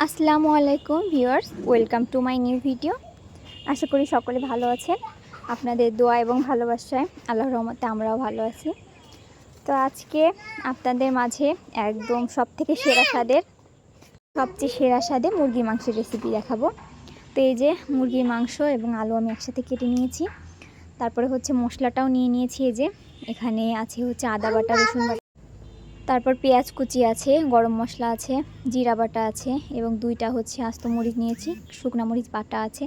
আসসালামু আলাইকুম viewers, welcome to my new video. আশা করি সকলে ভালো আছেন। আপনাদের দোয়া এবং ভালোবাসায় আল্লাহর রহমতে আমরাও ভালো আছি। তো আজকে আপনাদের মাঝে একদম সবচেয়ে সেরা স্বাদের মুরগির মাংসের রেসিপি দেখাবো। তো এই যে মুরগির মাংস এবং আলু আমি একসাথে কেটে নিয়েছি। তারপরে হচ্ছে মশলাটাও নিয়ে নিয়েছি। এই যে এখানে আছে হচ্ছে আদা বাটা, রসুন বাটা, তারপর পেঁয়াজ কুচি আছে, গরম মশলা আছে, জিরা বাটা আছে এবং 2টা হচ্ছে আস্ত মরিচ নিয়েছি, শুকনা মরিচ বাটা আছে।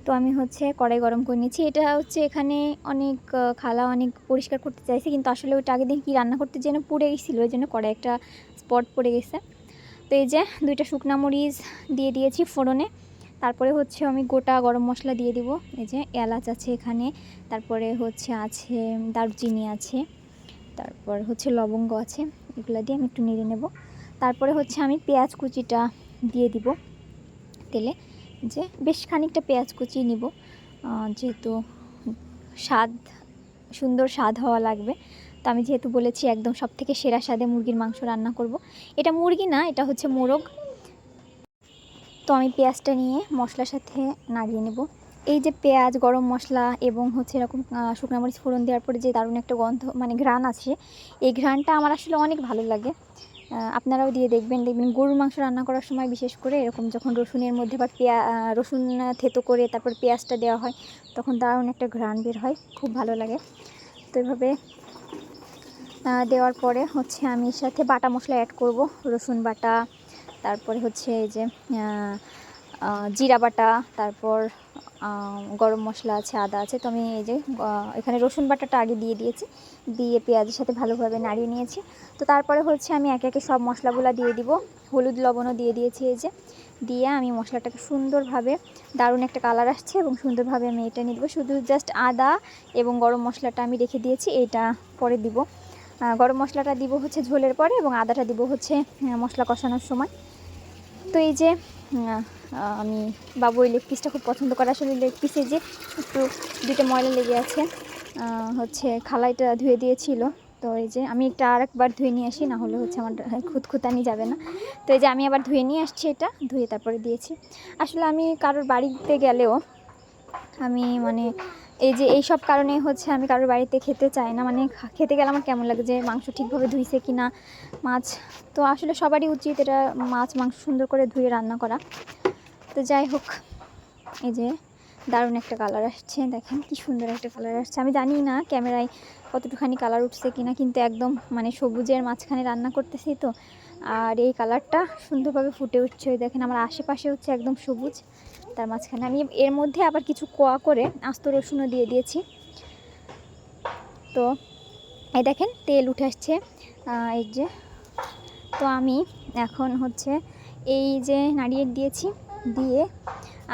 তো আমি হচ্ছে কড়াই গরম করে নিয়েছি। এটা হচ্ছে এখানে অনেক খালা অনেক পরিষ্কার করতে চাইছে, কিন্তু আসলে ওইটা আগের দিন কী রান্না করতে যেন পুড়ে গেছিলো, ওই জন্য কড়াই একটা স্পট পড়ে গেছে। তো এই যে 2টা শুকনা মরিচ দিয়ে দিয়েছি ফোড়নে। তারপরে হচ্ছে আমি গোটা গরম মশলা দিয়ে দিব। এই যে এলাচ আছে এখানে, তারপরে হচ্ছে দারুচিনি আছে, তারপর হচ্ছে লবঙ্গ আছে। এগুলো দিয়ে আমি একটু নেড়ে নেব। তারপরে হচ্ছে আমি পেঁয়াজ কুচিটা দিয়ে দিব তেলে। যে বেশ খানিকটা পেঁয়াজ কুচি নিব, যেহেতু সুন্দর স্বাদ হওয়া লাগবে। তো আমি যেহেতু বলেছি একদম সবথেকে সেরা স্বাদে মুরগির মাংস রান্না করব। এটা মুরগি না, এটা হচ্ছে মোরগ। তো আমি পেঁয়াজটা নিয়ে মশলার সাথে নাড়িয়ে নেব। এই যে পেঁয়াজ, গরম মশলা এবং হচ্ছে এরকম শুকনো মরিচ ফোড়ন দেওয়ার পরে যে দারুণ একটা গন্ধ, মানে ঘ্রাণ আছে, এই ঘ্রাণটা আমার আসলে অনেক ভালো লাগে। আপনারাও দিয়ে দেখবেন গরুর মাংস রান্না করার সময় বিশেষ করে এরকম যখন রসুনের মধ্যে বা রসুন থেতো করে তারপর পেঁয়াজটা দেওয়া হয়, তখন দারুণ একটা ঘ্রাণ বের হয়, খুব ভালো লাগে। তো এভাবে দেওয়ার পরে হচ্ছে আমি এর সাথে বাটা মশলা অ্যাড করব, রসুন বাটা, তারপরে হচ্ছে এই যে জিরা বাটা, তারপর গরম মশলা আছে, আদা আছে। তো আমি এই যে এখানে রসুন বাটাটা আগে দিয়ে দিয়েছি, দিয়ে পেঁয়াজের সাথে ভালোভাবে নাড়িয়ে নিয়েছি। তো তারপরে হচ্ছে আমি একে একে সব মশলাগুলো দিয়ে দিব, হলুদ লবণও দিয়ে দিয়েছি। এই যে দিয়ে আমি মশলাটাকে সুন্দরভাবে, দারুণ একটা কালার আসছে এবং সুন্দরভাবে আমি এটা নিয়ে দেবো। শুধু জাস্ট আদা এবং গরম মশলাটা আমি রেখে দিয়েছি, এটা পরে দিব। গরম মশলাটা দিব হচ্ছে ঝোলের পরে এবং আদাটা দিব হচ্ছে মশলা কষানোর সময়। তো এই যে আমি বাবু ওই লেগ পিসটা খুব পছন্দ করে। আসলে লেগ পিসে যে একটু 2টা ময়লা লেগে আছে, হচ্ছে খালাইটা ধুয়ে দিয়েছিল। তো এই যে আমি একটা আরেকবার ধুয়ে নিয়ে আসি, না হলে হচ্ছে আমার খুঁতখুঁতানি যাবে না। তো এই যে আমি আবার ধুয়ে নিয়ে আসছি, এটা ধুয়ে তারপরে দিয়েছি। আসলে আমি কারোর বাড়িতে গেলেও আমি মানে এই সব কারণেই হচ্ছে আমি কারোর বাড়িতে খেতে চাই না। মানে খেতে গেলে আমার কেমন লাগে যে মাংস ঠিকভাবে ধুইছে কি না, মাছ। তো আসলে সবারই উচিত এটা মাংস সুন্দর করে ধুয়ে রান্না করা। তো যাই হোক, এই যে দারুণ একটা কালার আসছে, দেখেন কি সুন্দর একটা কালার আসছে। আমি জানি না ক্যামেরায় কতটুখানি কালার উঠছে কিনা, কিন্তু একদম মানে সবুজের মাঝখানে রান্না করতেছি তো, আর এই কালারটা সুন্দরভাবে ফুটে উঠছে। ওই দেখেন আমার আশেপাশে হচ্ছে একদম সবুজ, তার মাঝখানে আমি এর মধ্যে আবার কিছু কোয়া করে আস্ত রসুনও দিয়ে দিয়েছি। তো এই দেখেন তেল উঠে আসছে, এই যে। তো আমি এখন হচ্ছে এই যে নাড়িয়ে দিয়েছি, দিয়ে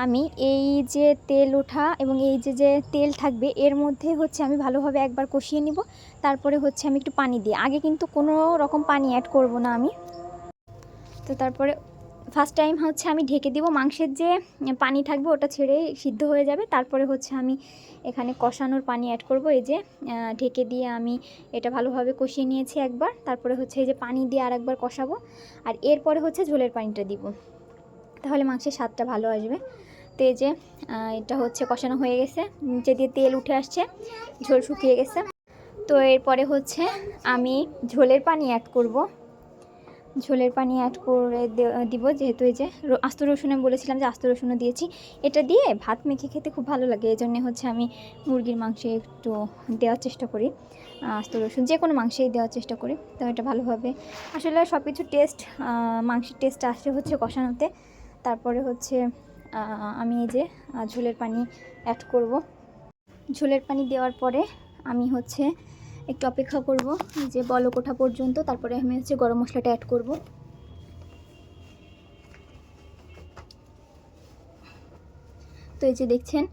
আমি এই যে তেল ওঠা এবং এই যে তেল থাকবে এর মধ্যে হচ্ছে আমি ভালোভাবে একবার কষিয়ে নিব। তারপরে হচ্ছে আমি একটু পানি দিই, আগে কিন্তু কোনো রকম পানি অ্যাড করব না আমি। তো তারপরে ফার্স্ট টাইম হচ্ছে আমি ঢেকে দিব, মাংসের যে পানি থাকবে ওটা ছেড়ে সিদ্ধ হয়ে যাবে। তারপরে হচ্ছে আমি এখানে কষানোর পানি অ্যাড করব। এই যে ঢেকে দিয়ে আমি এটা ভালোভাবে কষিয়ে নিয়েছি একবার, তারপরে হচ্ছে এই যে পানি দিয়ে আরেকবার কষাবো, আর এরপরে হচ্ছে ঝোলের পানিটা দিব, তাহলে মাংসের স্বাদটা ভালো আসবে। তো এই যে এটা হচ্ছে কষানো হয়ে গেছে, নিচে দিয়ে তেল উঠে আসছে, ঝোল শুকিয়ে গেছে। তো এরপরে হচ্ছে আমি ঝোলের পানি অ্যাড করব, ঝোলের পানি অ্যাড করে দিব। যেহেতু এই যে আস্ত রসুন আমি বলেছিলাম যে আস্ত রসুনও দিয়েছি, এটা দিয়ে ভাত মেখে খেতে খুব ভালো লাগে। এই জন্যে হচ্ছে আমি মুরগির মাংসে একটু দেওয়ার চেষ্টা করি, আস্ত রসুন যে কোনো মাংসেই দেওয়ার চেষ্টা করি। তো এটা ভালোভাবে আসলে সব কিছু টেস্ট, মাংসের টেস্ট আসে হচ্ছে কষানোতে। তারপরে হচ্ছে আমি এই যে ঝোলের পানি অ্যাড করব। ঝোলের পানি দেওয়ার পরে আমি হচ্ছে একটু অপেক্ষা করব যে বলক ওঠা পর্যন্ত, তারপরে আমি হচ্ছে গরম মশলাটা অ্যাড করব। তো এই যে দেখছেন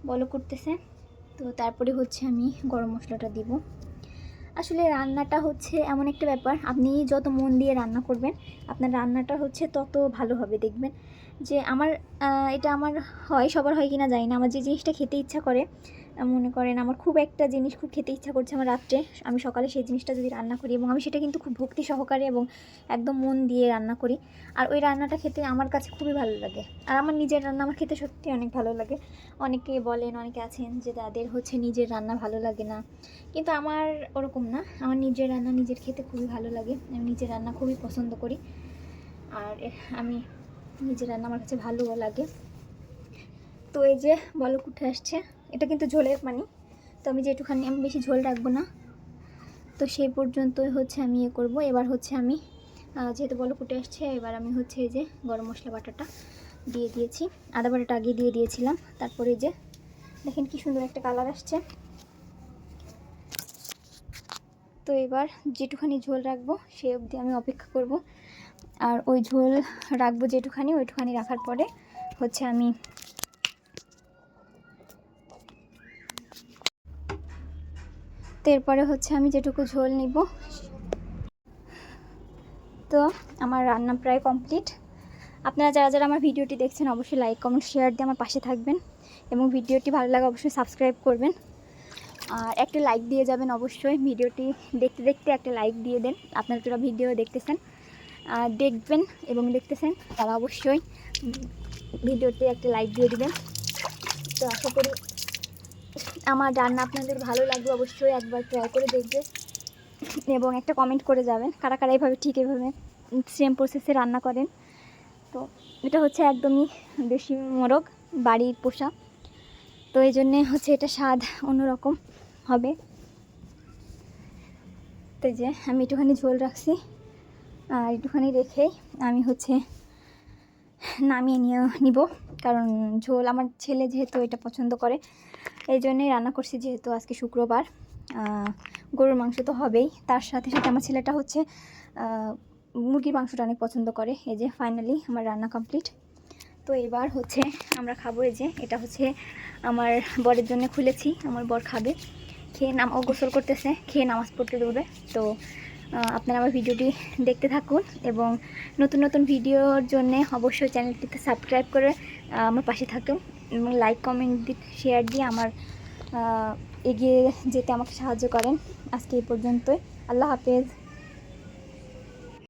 বলক উঠতেছে, তো তারপরে হচ্ছে আমি গরম মশলাটা দিব। আসলে রান্নাটা হচ্ছে এমন একটা ব্যাপার, আপনি যত মন দিয়ে রান্না করবেন আপনার রান্নাটা হচ্ছে তত ভালো হবে। দেখবেন যে এটা আমার হয়, সবার হয় কিনা জানি না, আমার যে জিনিসটা খেতে ইচ্ছা করে মনে করেন আমার খুব একটা জিনিস খুব খেতে ইচ্ছা করছে আমার রাত্রে, আমি সকালে সেই জিনিসটা যদি রান্না করি, এবং আমি সেটা কিন্তু খুব ভক্তি সহকারে এবং একদম মন দিয়ে রান্না করি, আর ওই রান্নাটা খেতে আমার কাছে খুবই ভালো লাগে। আর আমার নিজের রান্না আমার খেতে সত্যি অনেক ভালো লাগে। অনেকে বলেন, অনেকে আছেন যে তাদের হচ্ছে নিজের রান্না ভালো লাগে না, কিন্তু আমার ওরকম না, আমার নিজের রান্না নিজের খেতে খুবই ভালো লাগে। আমি নিজের রান্না খুবই পছন্দ করি, আর আমি নিজের রান্না আমার কাছে ভালোও লাগে। তো এই যে বলক উঠে আসছে, এটা কিন্তু ঝোলের পানি, তো আমি যেটুখানি, আমি বেশি ঝোল রাখবো না, তো সেই পর্যন্তই হচ্ছে আমি ইয়ে করবো। এবার হচ্ছে আমি যেহেতু বলক উঠে আসছে, এবার আমি হচ্ছে এই যে গরম মশলা বাটাটা দিয়ে দিয়েছি, আদা বাটাটা আগে দিয়ে দিয়েছিলাম, তারপরে যে দেখেন কি সুন্দর একটা কালার আসছে। তো এবার যেটুখানি ঝোল রাখবো সেই অবধি আমি অপেক্ষা করব, আর ওই ঝোল রাখবো যেটুখানি, ওইটুখানি রাখার পরে হচ্ছে আমি তো এরপরে হচ্ছে আমি যেটুকু ঝোল নিব। তো আমার রান্না প্রায় কমপ্লিট। আপনারা যারা যারা আমার ভিডিওটি দেখছেন অবশ্যই লাইক কমেন্ট শেয়ার দিয়ে আমার পাশে থাকবেন, এবং ভিডিওটি ভালো লাগে অবশ্যই সাবস্ক্রাইব করবেন, আর একটা লাইক দিয়ে যাবেন অবশ্যই। ভিডিওটি দেখতে দেখতে একটা লাইক দিয়ে দেন, আপনারা যারা ভিডিও দেখতেছেন দেখবেন এবং দেখতেছেন তারা অবশ্যই ভিডিওতে একটা লাইক দিয়ে দিবেন। তো আশা করি আমার রান্না আপনাদের ভালো লাগবে, অবশ্যই একবার ট্রাই করে দেখবেন এবং একটা কমেন্ট করে যাবেন কারা কারা এইভাবে ঠিক এইভাবে সেম প্রসেসে রান্না করেন। তো এটা হচ্ছে একদমই দেশি মোরগ, বাড়ির পোষা, তো এই জন্যে হচ্ছে এটা স্বাদ অন্যরকম হবে। তো যে আমি একটুখানি ঝোল রাখছি, আর একটুখানি রেখেই আমি হচ্ছে নামিয়ে নিব, কারণ ঝোল আমার ছেলে যেহেতু এটা পছন্দ করে এই জন্যই রান্না করছি। যেহেতু আজকে শুক্রবার, গরুর মাংস তো হবেই, তার সাথে সাথে আমার ছেলেটা হচ্ছে মুরগির মাংসটা অনেক পছন্দ করে। এই যে ফাইনালি আমার রান্না কমপ্লিট। তো এবার হচ্ছে আমরা খাবো। এই যে এটা হচ্ছে আমার বরের জন্য খুলেছি, আমার বর খাবে, খেয়ে ও গোসল করতেছে, খেয়ে নামাজ পড়তে দেবে। তো আপনারা আমার ভিডিওটি দেখতে থাকুন, এবং নতুন নতুন ভিডিওর জন্য অবশ্যই চ্যানেলটিতে সাবস্ক্রাইব করে আমার পাশে থাকুন, এবং লাইক কমেন্ট শেয়ার দিয়ে আমার এগিয়ে যেতে আমাকে সাহায্য করেন। আজকে এই পর্যন্তই, আল্লাহ হাফেজ।